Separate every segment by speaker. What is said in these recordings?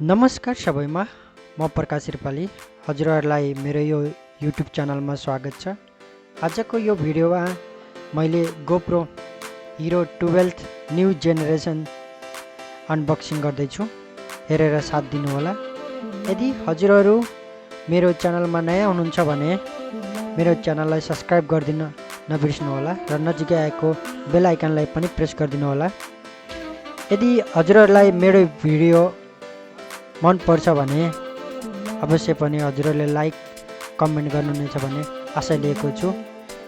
Speaker 1: नमस्कार सबैमा, म प्रकाश रिपाली हजुरहरूलाई मेरो यो युट्युब च्यानलमा स्वागत छ। आजको यो भिडियोमा मैले GoPro hero 12 new generation unboxing गर्दैछु। हेरेर साथ दिनुहोला। यदि हजुरहरू मेरो च्यानलमा नयाँ हुनुहुन्छ भने मेरो च्यानललाई सब्स्क्राइब गरिदिन नबिर्सनुहोला र नजिकै आएको बेल आइकनलाई पनि प्रेस गरिदिनुहोला। यदि हजुरहरूलाई मेरो भिडियो मन पर्छ भने अवश्य पनि हजुरहरूले लाइक कमेन्ट गर्नुहुनेछ भन्ने आशा लिएको छु।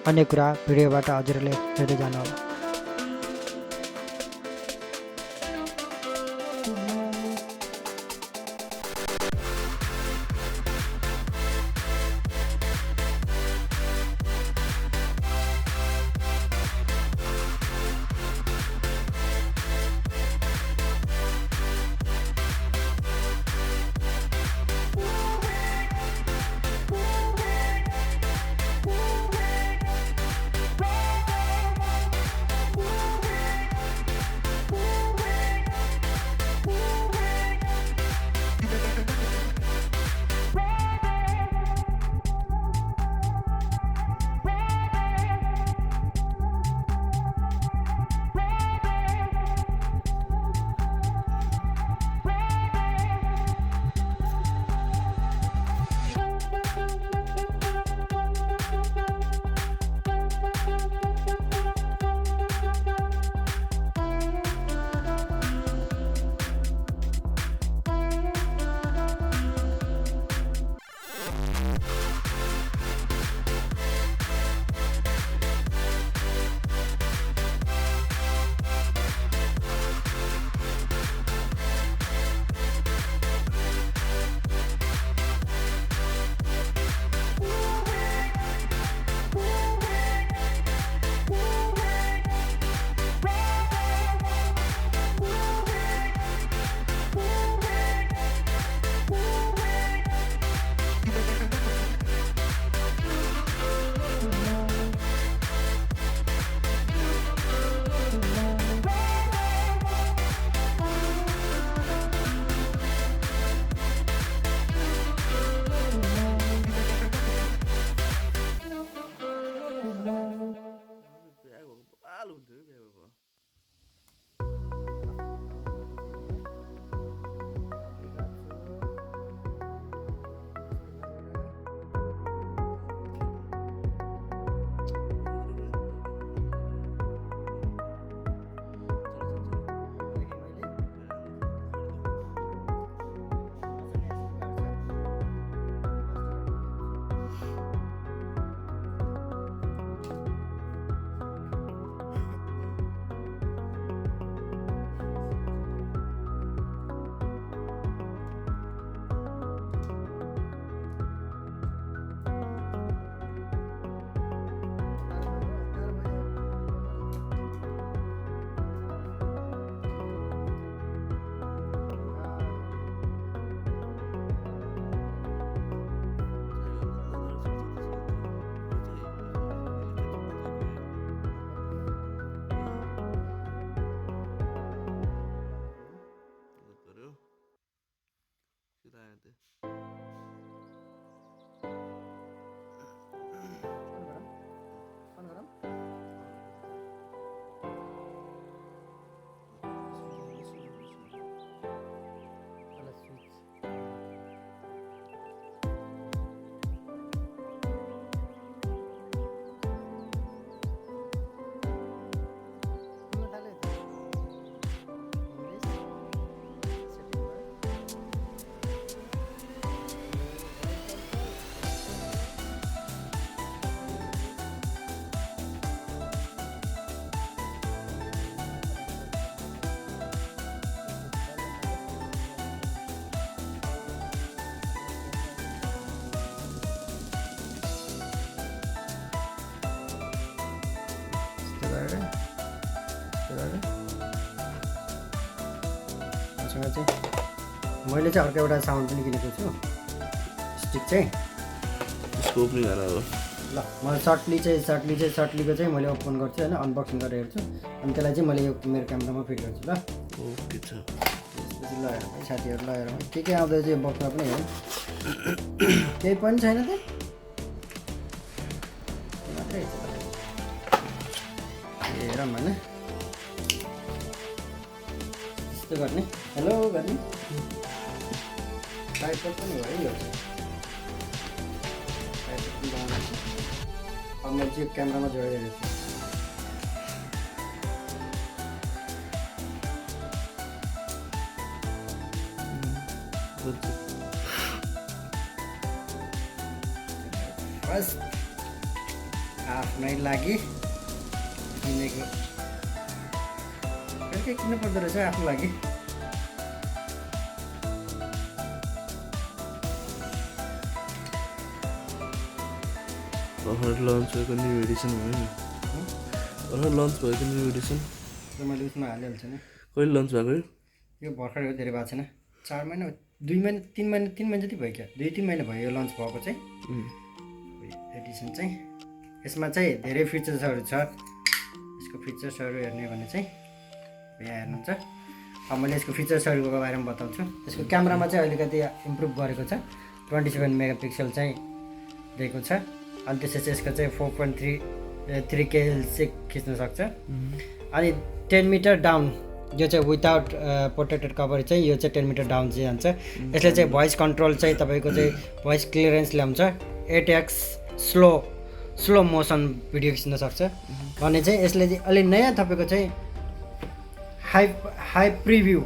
Speaker 1: अन्य कुरा भिडियोबाट हजुरहरूले हेर्दै जानुहोला। मैले चाहिँ अर्को एउटा साउन्ड पनि किनेको छु, स्टिक चाहिँ
Speaker 2: स्कोप नि गाना हो।
Speaker 1: ल म सर्टलीको चाहिँ मैले ओपन गर्छु हैन, अनबक्सिङ गरेर हेर्छु अनि त्यसलाई चाहिँ मैले यो मेरो क्यामेरामा फिट गर्छु। ल
Speaker 2: ओके छ।
Speaker 1: ल हेरौँ है साथीहरू, ल हेरौँ के आउँदैछ यो बक्समा पनि हेरौँ। केही पनि छैन त मात्रै हेरौँ होइन यस्तो गर्ने। हेलो गर्ने ट्राइपड पनि हो है यो ट्राइपड पनि बनाउनु छ। अब मैले चाहिँ क्यामेरामा जोडिदिएको छु। बस आफ्नै लागि किनेको बेलुकै किन्नु पर्दो रहेछ आफ्नो लागि।
Speaker 2: लन्च भएको न्यू एडिसन भयो नि। लन्च भएको न्यू एडिसन
Speaker 1: मैले उसमा हालिहाल्छु नि।
Speaker 2: कहिले लन्च भएको
Speaker 1: यो भर्खर धेरै भएको छैन, 4 महिना 2 महिना 3 महिना 3 महिना जति भयो क्या, 2-3 महिना भयो यो लन्च भएको चाहिँ एडिसन चाहिँ। यसमा चाहिँ धेरै फिचर्सहरू छ। यसको फिचर्सहरू हेर्ने भने चाहिँ यहाँ हेर्नुहुन्छ। अब मैले यसको फिचर्सहरूको बारेमा बताउँछु। यसको क्यामेरामा चाहिँ अलिकति इम्प्रुभ गरेको छ, 27 मेगापिक्सल चाहिँ दिएको छ। अनि त्यसपछि यसको चाहिँ 4.3K चाहिँ खिच्न सक्छ। अनि 10 मिटर डाउन यो चाहिँ विदाउट प्रोटेक्टेड कभर चाहिँ यो चाहिँ 10 मिटर डाउन चाहिँ जान्छ। यसले चाहिँ भोइस कन्ट्रोल चाहिँ तपाईँको चाहिँ भोइस क्लियरेन्स ल्याउँछ। 8x स्लो मोसन भिडियो खिच्न सक्छ भने चाहिँ यसले चाहिँ अलि नयाँ तपाईँको चाहिँ हाई प्रिभ्यू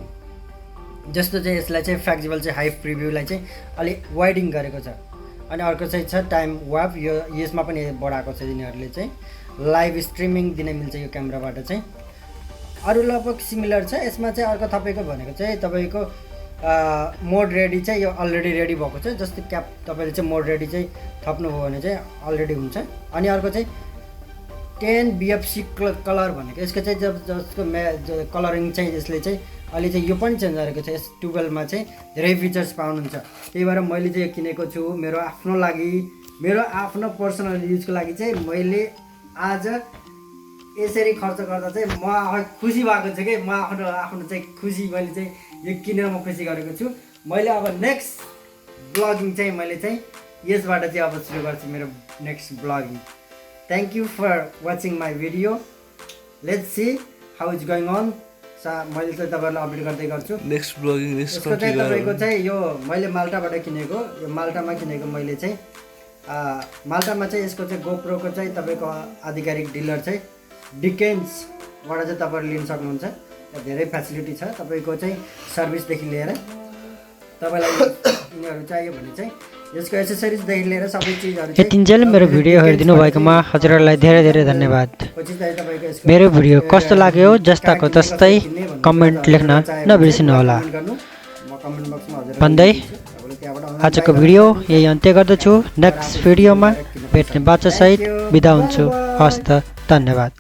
Speaker 1: जस्तो चाहिँ यसलाई चाहिँ फ्लेक्सिबल चाहिँ हाई प्रिभ्यूलाई चाहिँ अलि वाइडिङ गरेको छ। अनि अर्को चाहिँ छ टाइम वार्प, यो यसमा पनि बढाएको छ यिनीहरूले चाहिँ। लाइभ स्ट्रिमिङ दिन मिल्छ यो क्यामेराबाट चाहिँ। अरू लगभग सिमिलर छ। यसमा चाहिँ अर्को तपाईँको भनेको चाहिँ तपाईँको मोड रेडी चाहिँ यो अलरेडी रेडी भएको छ। जस्तै क्याप तपाईँले चाहिँ मोड रेडी चाहिँ थप्नुभयो भने चाहिँ अलरेडी हुन्छ। अनि अर्को चाहिँ 10 BFC कलर भनेको यसको चाहिँ जसको कलरिङ चाहिँ यसले चाहिँ अहिले चाहिँ यो पनि चेन्ज गरेको छ। यस 12मा चाहिँ धेरै फिचर्स पाउनुहुन्छ। त्यही भएर मैले चाहिँ यो किनेको छु मेरो आफ्नो लागि, मेरो आफ्नो पर्सनल युजको लागि चाहिँ। मैले आज यसरी खर्च गर्दा चाहिँ म आफै खुसी भएको छु कि म आफ्नो चाहिँ खुसी मैले चाहिँ यो किनेर म खुसी गरेको छु। मैले अब नेक्स्ट ब्लगिङ चाहिँ मैले चाहिँ यसबाट चाहिँ अब सुरु गर्छु मेरो next blogging. Thank you for watching my video. Let's see how is going on. मैले चाहिँ तपाईँहरूलाई अपडेट गर्दै गर्छु।
Speaker 2: नेक्स्ट ब्लगिङ
Speaker 1: यसको चाहिँ तपाईँको चाहिँ यो मैले माल्टाबाट किनेको, यो माल्टामा किनेको मैले चाहिँ। माल्टामा चाहिँ यसको चाहिँ गोप्रोको चाहिँ तपाईँको आधिकारिक डिलर चाहिँ डिकेन्सबाट चाहिँ तपाईँहरू लिन सक्नुहुन्छ। यहाँ धेरै फेसिलिटी छ तपाईँको चाहिँ सर्भिसदेखि लिएर तपाईँलाई यिनीहरू चाहियो भने चाहिँ यसको एसेसरिजदेखि लिएर सबै चिजहरू
Speaker 3: यतिन्जेल मेरो भिडियो हेरिदिनु भएकोमा हजुरहरूलाई धेरै धेरै धन्यवाद। मेरो भिडियो कस्तो लाग्यो जस्ताको तस्तै कमेन्ट लेख्न नबिर्सिनुहोला भन्दै आजको भिडियो यही अन्त्य गर्दछु। नेक्स्ट भिडियोमा भेट्ने बाचासहित बिदा हुन्छु। हस्त धन्यवाद।